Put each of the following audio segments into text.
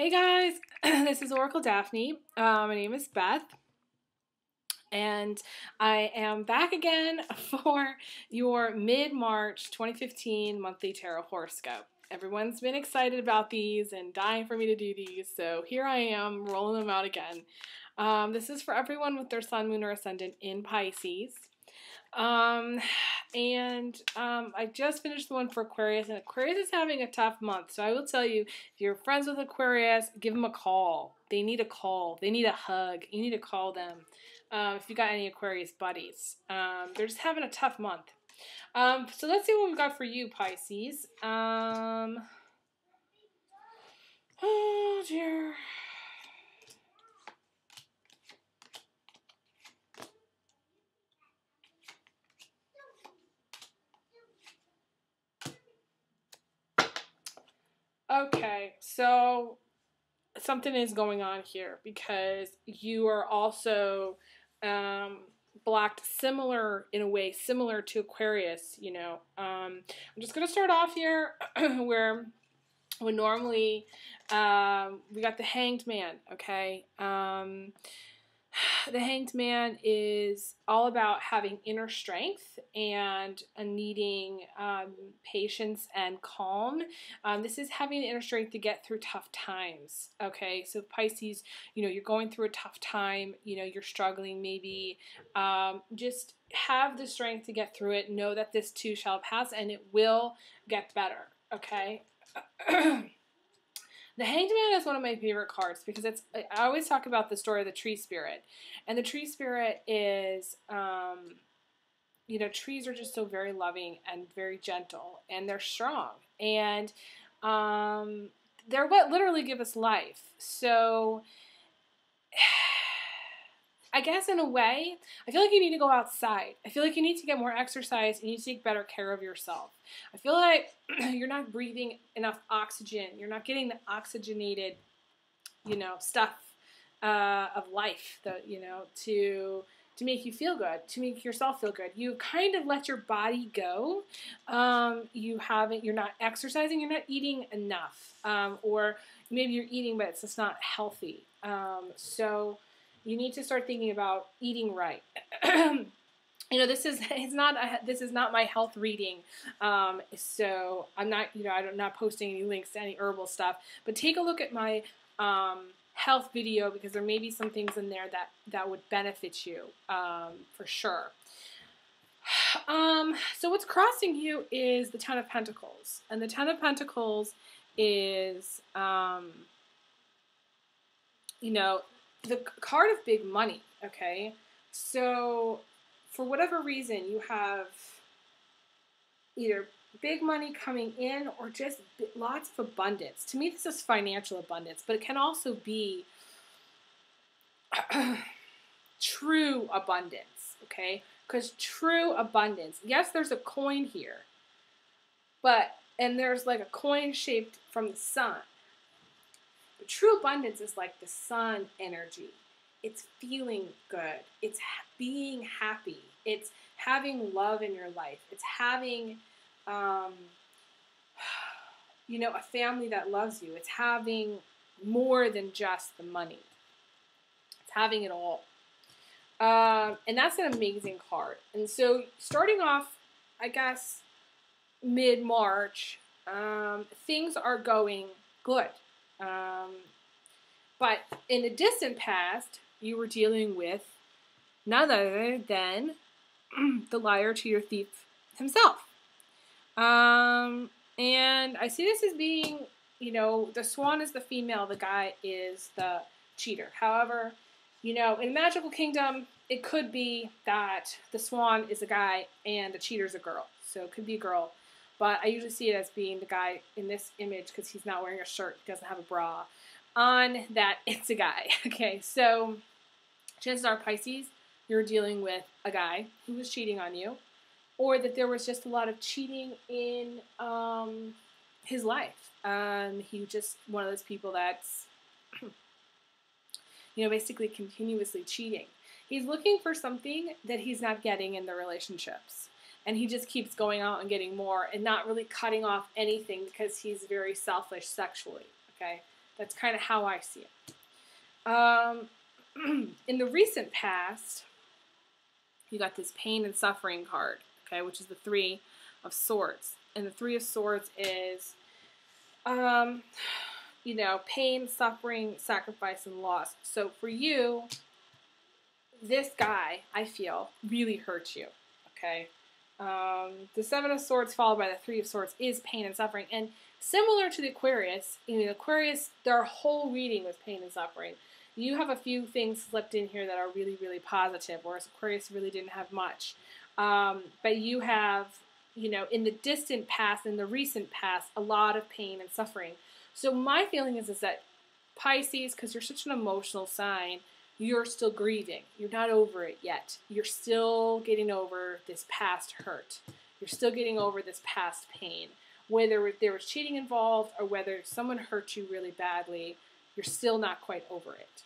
Hey guys, this is Oracle Daphne. My name is Beth, and I am back again for your mid-March 2015 monthly tarot horoscope. Everyone's been excited about these and dying for me to do these, so here I am rolling them out again. This is for everyone with their sun, moon, or ascendant in Pisces. I just finished the one for Aquarius, and Aquarius is having a tough month. So I will tell you, if you're friends with Aquarius, give them a call. They need a call. They need a hug. You need to call them. If you got any Aquarius buddies, they're just having a tough month. So let's see what we've got for you, Pisces. Oh dear. Okay, so something is going on here because you are also blocked similar, in a way, similar to Aquarius, you know. I'm just going to start off here where normally we got the Hanged Man, okay? The Hanged Man is all about having inner strength and needing patience and calm. This is having the inner strength to get through tough times, okay? So Pisces, you know, you're going through a tough time, you know, you're struggling maybe. Just have the strength to get through it. Know that this too shall pass and it will get better, okay? The Hanged Man is one of my favorite cards because I always talk about the story of the tree spirit. And the tree spirit is, you know, trees are just so very loving and very gentle, and they're strong. And they're what literally give us life. So I guess in a way, I feel like you need to go outside. I feel like you need to get more exercise. You need to take better care of yourself. I feel like you're not breathing enough oxygen. You're not getting the oxygenated, you know, stuff of life, that, you know, to make you feel good, to make yourself feel good. You kind of let your body go. You're not exercising. You're not eating enough, or maybe you're eating, but it's just not healthy. So you need to start thinking about eating right. You know, this is not my health reading, so I'm not, you know, I'm not posting any links to any herbal stuff. But take a look at my health video because there may be some things in there that would benefit you, for sure. So what's crossing you is the Ten of Pentacles, and the Ten of Pentacles is, you know, the card of big money, okay? So for whatever reason, you have either big money coming in or just lots of abundance. To me, this is financial abundance, but it can also be true abundance, okay? Because true abundance, yes, there's a coin here, and there's like a coin shaped from the sun. But true abundance is like the sun energy. It's feeling good. It's being happy. It's having love in your life. It's having, you know, a family that loves you. It's having more than just the money. It's having it all. And that's an amazing card. And so starting off, I guess, mid-March, things are going good. But in the distant past, you were dealing with none other than the liar to your thief himself. And I see this as being, you know, the swan is the female, the guy is the cheater. However, you know, in Magical Kingdom, it could be that the swan is a guy and the cheater is a girl. So it could be a girl. But I usually see it as being the guy in this image because he's not wearing a shirt, he doesn't have a bra on, that it's a guy. Okay, so chances are, Pisces, you're dealing with a guy who was cheating on you, or that there was just a lot of cheating in his life. He was just one of those people that's, you know, basically continuously cheating. He's looking for something that he's not getting in the relationships. And he just keeps going out and getting more and not really cutting off anything because he's very selfish sexually, okay? That's kind of how I see it. In the recent past, you got this pain and suffering card, okay, which is the Three of Swords. And the Three of Swords is, you know, pain, suffering, sacrifice, and loss. So for you, this guy, I feel, really hurts you, okay? The Seven of Swords followed by the Three of Swords is pain and suffering. And similar to the Aquarius, in the Aquarius, their whole reading was pain and suffering. You have a few things slipped in here that are really, really positive, whereas Aquarius really didn't have much. But you have, you know, in the distant past, in the recent past, a lot of pain and suffering. So my feeling is that Pisces, because you're such an emotional sign, you're still grieving. You're not over it yet. You're still getting over this past hurt. You're still getting over this past pain. Whether there was cheating involved or whether someone hurt you really badly, you're still not quite over it.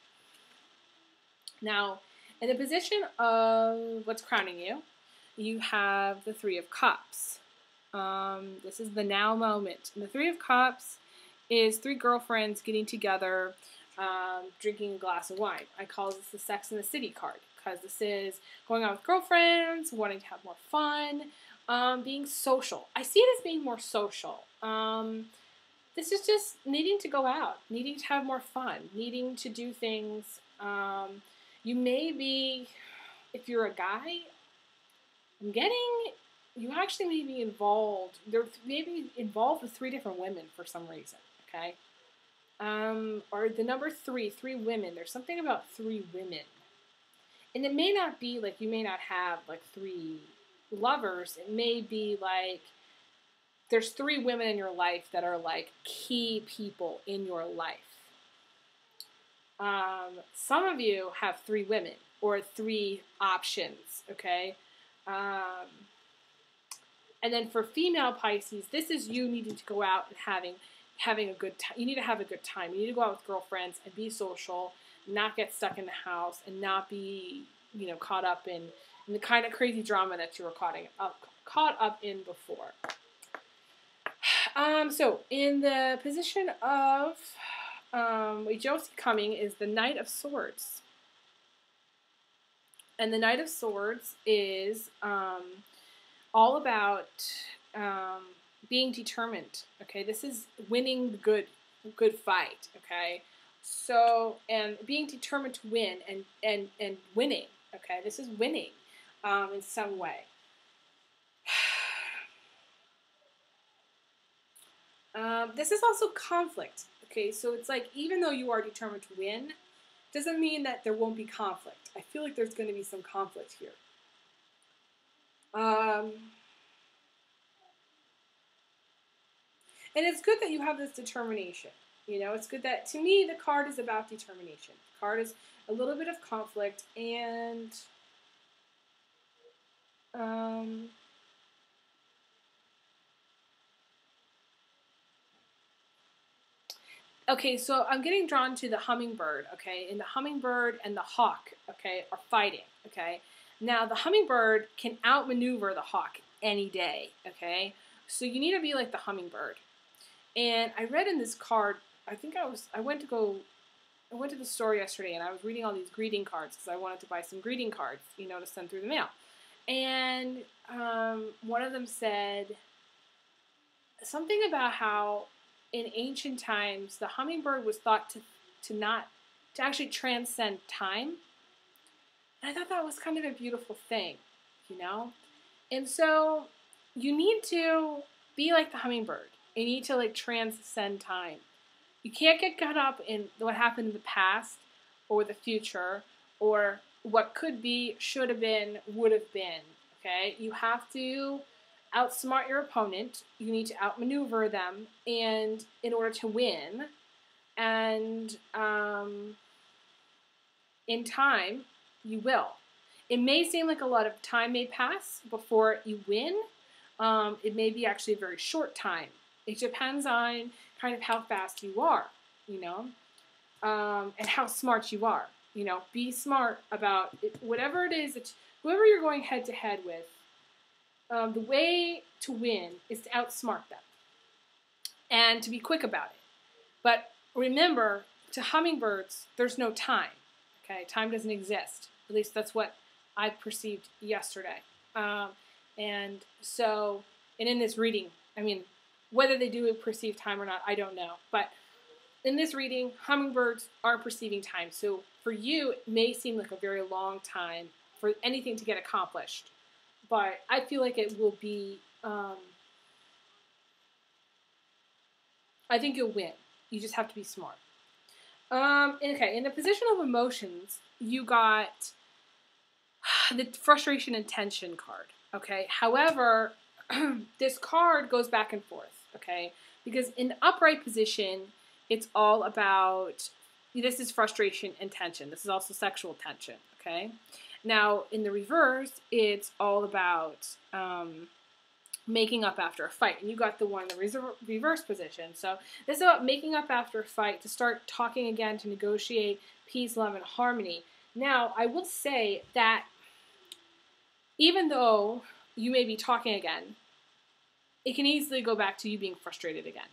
Now, in the position of what's crowning you, you have the Three of Cups. This is the now moment. And the Three of Cups is three girlfriends getting together, drinking a glass of wine. I call this the Sex and the City card because this is going out with girlfriends, wanting to have more fun, being social. I see it as being more social. This is just needing to go out, needing to have more fun, needing to do things. You may be, if you're a guy, you actually may be involved. They're maybe involved with three different women for some reason, okay? Or the number three women. There's something about three women. And it may not be like, you may not have like three lovers. It may be like, there's three women in your life that are like key people in your life. Some of you have three women or three options, okay? And then for female Pisces, this is you needing to go out and having a good time. You need to have a good time. You need to go out with girlfriends and be social, not get stuck in the house, and not be, you know, caught up in the kind of crazy drama that you were caught up in before. So in the position of what you see coming is the Knight of Swords. And the Knight of Swords is all about being determined. Okay, this is winning the good fight. Okay, so and being determined to win and winning. Okay, this is winning in some way. This is also conflict. Okay, so it's like even though you are determined to win, doesn't mean that there won't be conflict. I feel like there's going to be some conflict here. And it's good that you have this determination. You know, it's good that, to me, the card is about determination. The card is a little bit of conflict and okay, so I'm getting drawn to the hummingbird, okay? And the hummingbird and the hawk, okay, are fighting, okay? Now, the hummingbird can outmaneuver the hawk any day, okay? So you need to be like the hummingbird. And I read in this card, I went to the store yesterday and I was reading all these greeting cards because I wanted to buy some greeting cards, you know, to send through the mail. And one of them said something about how in ancient times the hummingbird was thought to actually transcend time. And I thought that was kind of a beautiful thing, you know? And so you need to be like the hummingbird. You need to like transcend time. You can't get caught up in what happened in the past or the future or what could be, should have been, would have been, okay? You have to outsmart your opponent. You need to outmaneuver them and in order to win. And in time, you will. It may seem like a lot of time may pass before you win. It may be actually a very short time. It depends on kind of how fast you are, you know, and how smart you are. You know, be smart about it, whatever it is that whoever you're going head to head with. The way to win is to outsmart them and to be quick about it. But remember, to hummingbirds, there's no time. Okay, time doesn't exist. At least that's what I perceived yesterday. And so, and in this reading, I mean, whether they do perceive time or not, I don't know. But in this reading, hummingbirds are perceiving time. So for you, it may seem like a very long time for anything to get accomplished. But I feel like it will be, I think you'll win. You just have to be smart. Okay, in the position of emotions, you got the frustration and tension card. Okay, however, this card goes back and forth. Okay, because in the upright position, it's all about, this is frustration and tension. This is also sexual tension. Okay, now in the reverse, it's all about making up after a fight. And you got the one in the reverse position. So this is about making up after a fight, to start talking again, to negotiate peace, love, and harmony. Now, I will say that even though you may be talking again, it can easily go back to you being frustrated again.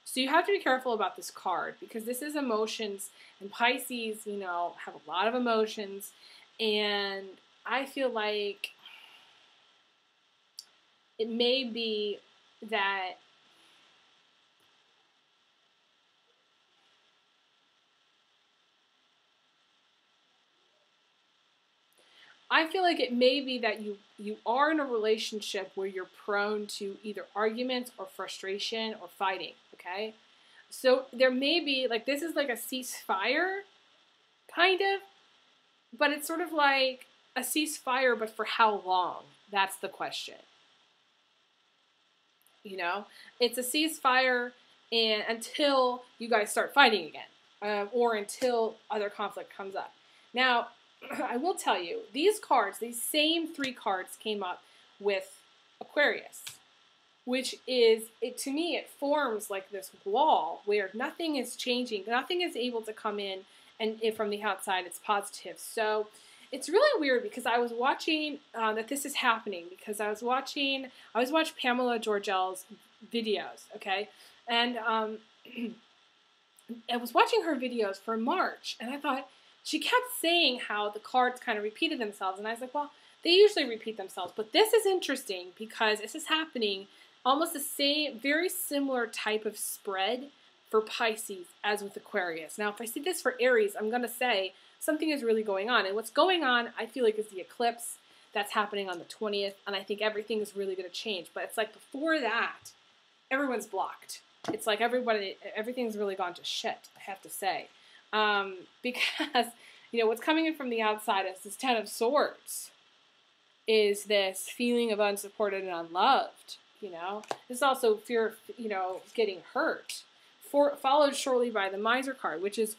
So you have to be careful about this card, because this is emotions, and Pisces, you know, have a lot of emotions, and I feel like it may be that you are in a relationship where you're prone to either arguments or frustration or fighting, okay? So there may be, like, this is like a ceasefire, kind of, but it's sort of like a ceasefire, but for how long? That's the question. You know, it's a ceasefire and until you guys start fighting again, or until other conflict comes up. Now, I will tell you, these cards, these same 3 cards came up with Aquarius, which is, to me, it forms like this wall where nothing is changing, nothing is able to come in, and from the outside, it's positive. So it's really weird, because I was watching that this is happening, because I was watching Pamela Georgel's videos, okay? And I was watching her videos for March, and I thought, she kept saying how the cards kind of repeated themselves, and I was like, well, they usually repeat themselves, but this is interesting, because this is happening almost the same, very similar type of spread for Pisces as with Aquarius. Now, if I see this for Aries, I'm going to say something is really going on. And what's going on, I feel like, is the eclipse that's happening on the 20th. And I think everything is really going to change. But it's like before that, everyone's blocked. It's like everything's really gone to shit, I have to say. Because, you know, what's coming in from the outside is this 10 of Swords. Is this feeling of unsupported and unloved, you know. There's also fear of, you know, getting hurt. Followed shortly by the Miser card, which is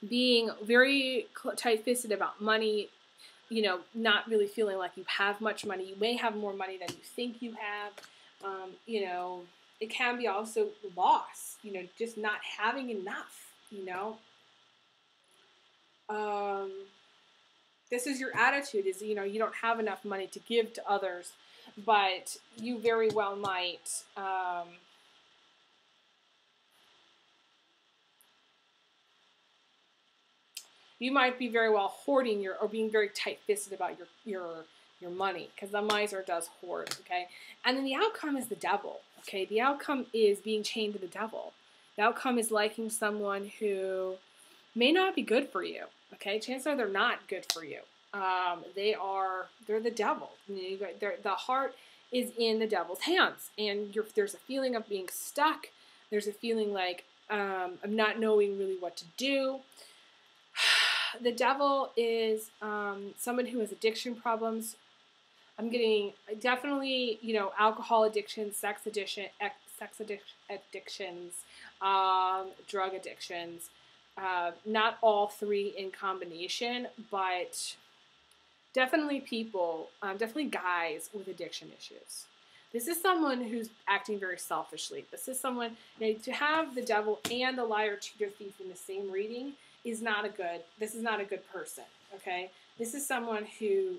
being very tight-fisted about money, you know, not really feeling like you have much money. You may have more money than you think you have. You know, it can be also loss, you know, just not having enough, you know. This is your attitude, is, you know, you don't have enough money to give to others, but you very well might, you might be very well hoarding or being very tight-fisted about your money, because the miser does hoard, okay? And then the outcome is the devil, okay? The outcome is being chained to the devil. The outcome is liking someone who may not be good for you, okay? Chances are they're not good for you. They're the devil. The heart is in the devil's hands, and there's a feeling of being stuck. There's a feeling like of not knowing really what to do. The devil is someone who has addiction problems. I'm getting definitely, you know, alcohol addiction, sex addictions, drug addictions. Not all 3 in combination, but definitely people, definitely guys with addiction issues. This is someone who's acting very selfishly. This is someone, you know, to have the devil and the liar, cheater, thief in the same reading is not a good, this is not a good person, okay? This is someone who,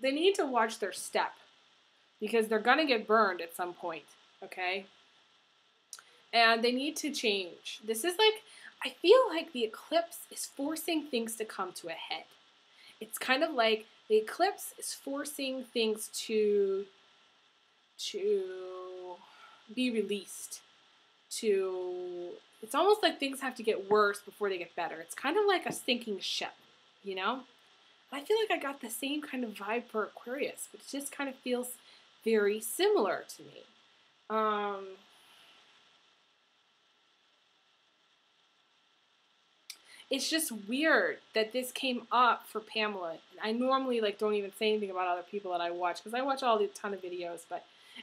they need to watch their step because they're going to get burned at some point, okay? And they need to change. This is like, I feel like the eclipse is forcing things to come to a head. It's kind of like the eclipse is forcing things to be released. It's almost like things have to get worse before they get better. It's kind of like a sinking ship, you know? I feel like I got the same kind of vibe for Aquarius, but it just kind of feels very similar to me. It's just weird that this came up for Pamela. I normally don't even say anything about other people that I watch because I watch a ton of videos.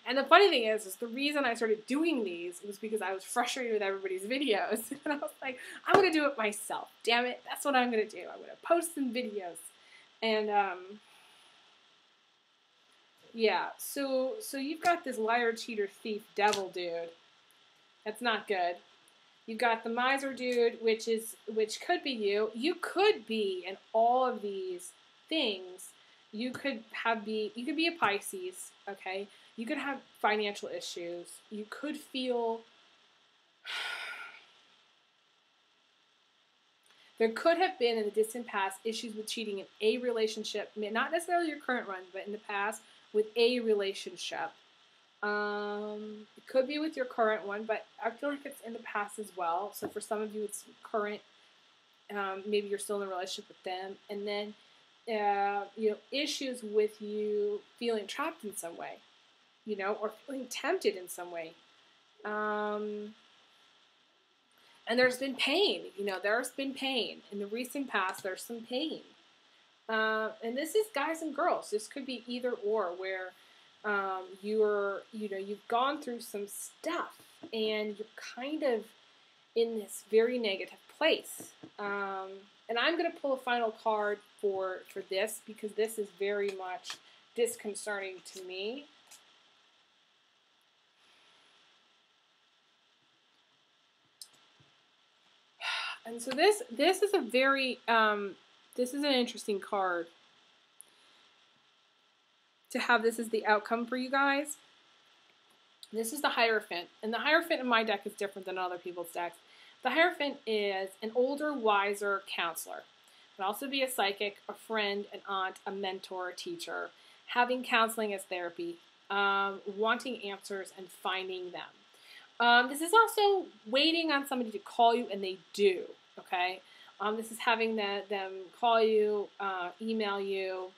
And the funny thing is the reason I started doing these was because I was frustrated with everybody's videos, and I was like, I'm gonna do it myself. Damn it, that's what I'm gonna do. I'm gonna post some videos, and yeah. So you've got this liar, cheater, thief, devil dude. That's not good. You've got the miser dude, which could be you. You could be in all of these things. You could be a Pisces, okay? You could have financial issues. You could feel there could have been in the distant past issues with cheating in a relationship, not necessarily your current one, but in the past with a relationship. It could be with your current one, but I feel like it's in the past as well. So for some of you, it's current. Maybe you're still in a relationship with them, and then issues with you feeling trapped in some way, or feeling tempted in some way. And there's been pain. There's been pain in the recent past. There's some pain, and this is guys and girls. This could be either or, where you've gone through some stuff and you're kind of in this very negative place. And I'm going to pull a final card for this because this is very much disconcerting to me. And so this is a very this is an interesting card to have. This is the outcome for you guys. This is the Hierophant, and the Hierophant in my deck is different than other people's decks. The Hierophant is an older, wiser counselor. It can also be a psychic, a friend, an aunt, a mentor, a teacher, having counseling as therapy, wanting answers and finding them. This is also waiting on somebody to call you, and they do, okay? This is having them call you, email you.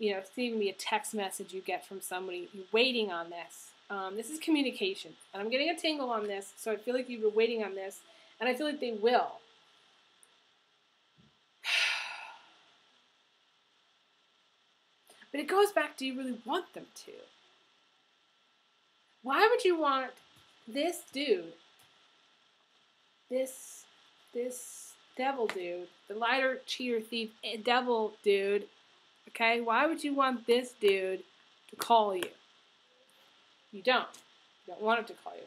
It could even be a text message you get from somebody. You're waiting on this. This is communication. And I'm getting a tingle on this, so I feel like you've been waiting on this, and I feel like they will. But it goes back, do you really want them to? Why would you want this dude, this devil dude, the liar, cheater, thief, devil dude, okay? Why would you want this dude to call you? You don't. You don't want him to call you.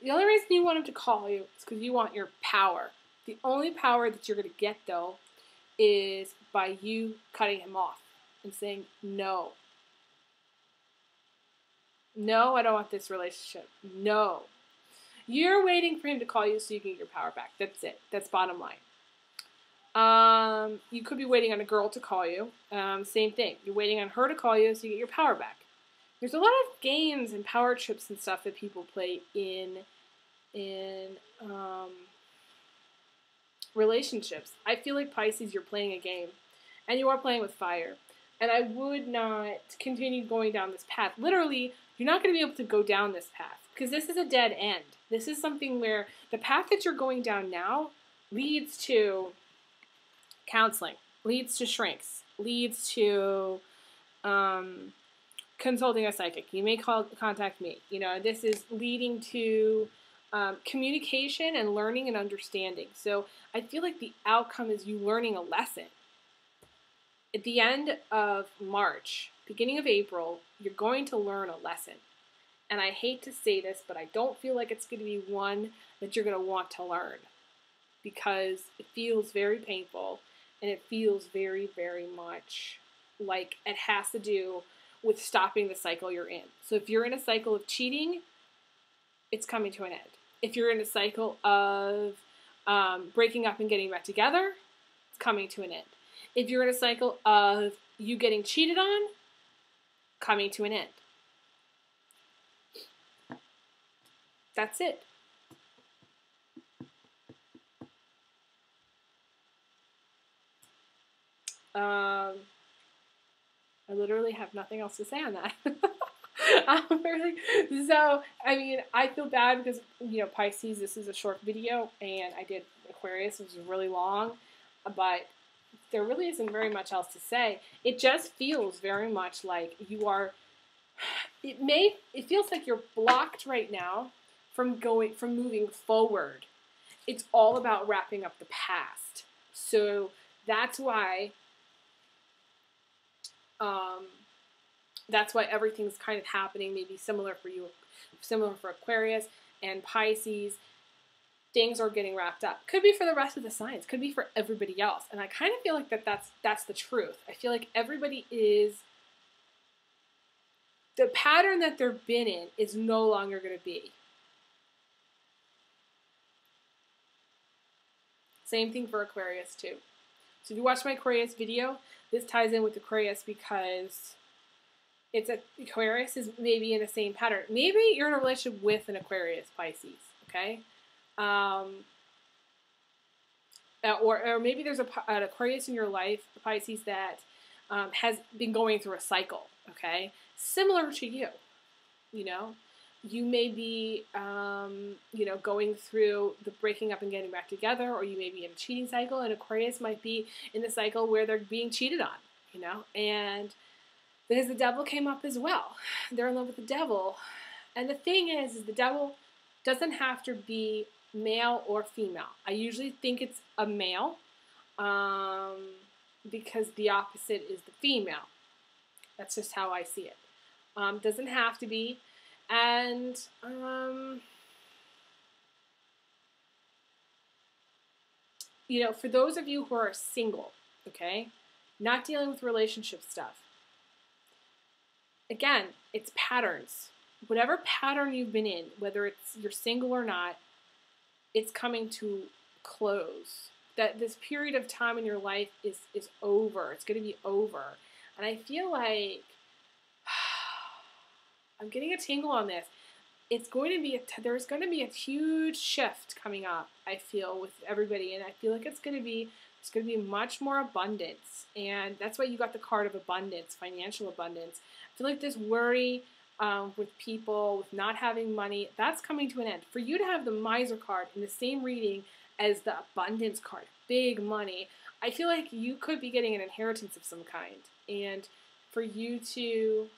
The only reason you want him to call you is because you want your power. The only power that you're going to get, though, is by you cutting him off and saying, no. No, I don't want this relationship. No. You're waiting for him to call you so you can get your power back. That's it. That's bottom line. You could be waiting on a girl to call you. Same thing. You're waiting on her to call you so you get your power back. There's a lot of games and power trips and stuff that people play in relationships. I feel like Pisces, you're playing a game, and you are playing with fire. And I would not continue going down this path. Literally, you're not going to be able to go down this path because this is a dead end. This is something where the path that you're going down now leads to counseling, leads to shrinks, leads to consulting a psychic. You may contact me. This is leading to communication and learning and understanding. So I feel like the outcome is you learning a lesson. At the end of March, beginning of April, you're going to learn a lesson. And I hate to say this, but I don't feel like it's going to be one that you're going to want to learn because it feels very painful and it feels very, very much like it has to do with stopping the cycle you're in. So if you're in a cycle of cheating, it's coming to an end. If you're in a cycle of breaking up and getting back together, it's coming to an end. If you're in a cycle of you getting cheated on, coming to an end. That's it. I literally have nothing else to say on that. So, I mean, I feel bad because, you know, Pisces, this is a short video, and I did Aquarius, which was really long, but there really isn't very much else to say. It just feels very much like you are, it feels like you're blocked right now from moving forward. It's all about wrapping up the past. So that's why everything's kind of happening, maybe similar for you, similar for Aquarius and Pisces. Things are getting wrapped up. Could be for the rest of the signs. Could be for everybody else. And I kind of feel like that's the truth. I feel like everybody is, the pattern that they've been in is no longer going to be. Same thing for Aquarius too. So if you watch my Aquarius video, this ties in with Aquarius because Aquarius is maybe in the same pattern. Maybe you're in a relationship with an Aquarius, Pisces, okay? Or maybe there's an Aquarius in your life, Pisces, that has been going through a cycle, okay? Similar to you, you know? You may be, you know, going through the breaking up and getting back together, or you may be in a cheating cycle, and Aquarius might be in the cycle where they're being cheated on, you know? And because the devil came up as well. They're in love with the devil. And the thing is the devil doesn't have to be male or female. I usually think it's a male because the opposite is the female. That's just how I see it. Doesn't have to be. And you know, for those of you who are single, okay, not dealing with relationship stuff, again, it's patterns. Whatever pattern you've been in, whether it's you're single or not, it's coming to close. That this period of time in your life is over. It's going to be over. And I feel like I'm getting a tingle on this. It's going to be there's going to be a huge shift coming up, I feel, with everybody, and I feel like it's going to be much more abundance. And that's why you got the card of abundance, financial abundance. I feel like this worry with people, with not having money, that's coming to an end. For you to have the miser card in the same reading as the abundance card, big money, I feel like you could be getting an inheritance of some kind. And for you to,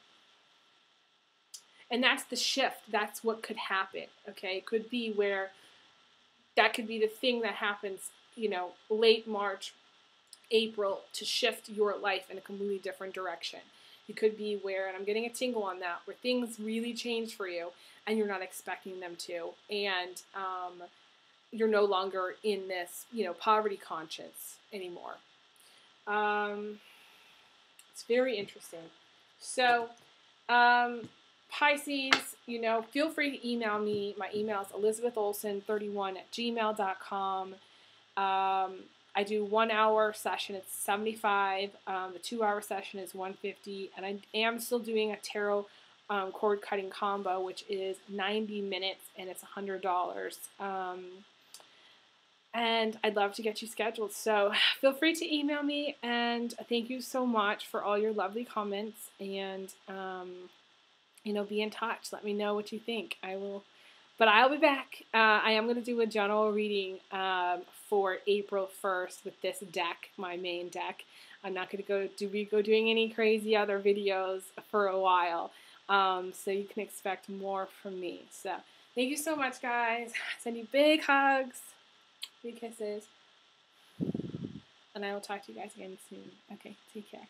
and that's the shift. That's what could happen, okay? It could be where that could be the thing that happens, you know, late March, April, to shift your life in a completely different direction. It could be where, and I'm getting a tingle on that, where things really change for you and you're not expecting them to. And you're no longer in this, you know, poverty conscience anymore. It's very interesting. So, Pisces, you know, feel free to email me. My email is elizabetholson31@gmail.com. I do 1 hour session, it's $75. The 2 hour session is $150. And I am still doing a tarot cord cutting combo, which is 90 minutes and it's $100. And I'd love to get you scheduled. So feel free to email me, and thank you so much for all your lovely comments. And you know, be in touch. Let me know what you think. I'll be back. I am going to do a general reading for April 1st with this deck, my main deck. I'm not going to go doing any crazy other videos for a while. So you can expect more from me. So thank you so much, guys. Send you big hugs, big kisses, and I will talk to you guys again soon. Okay, take care.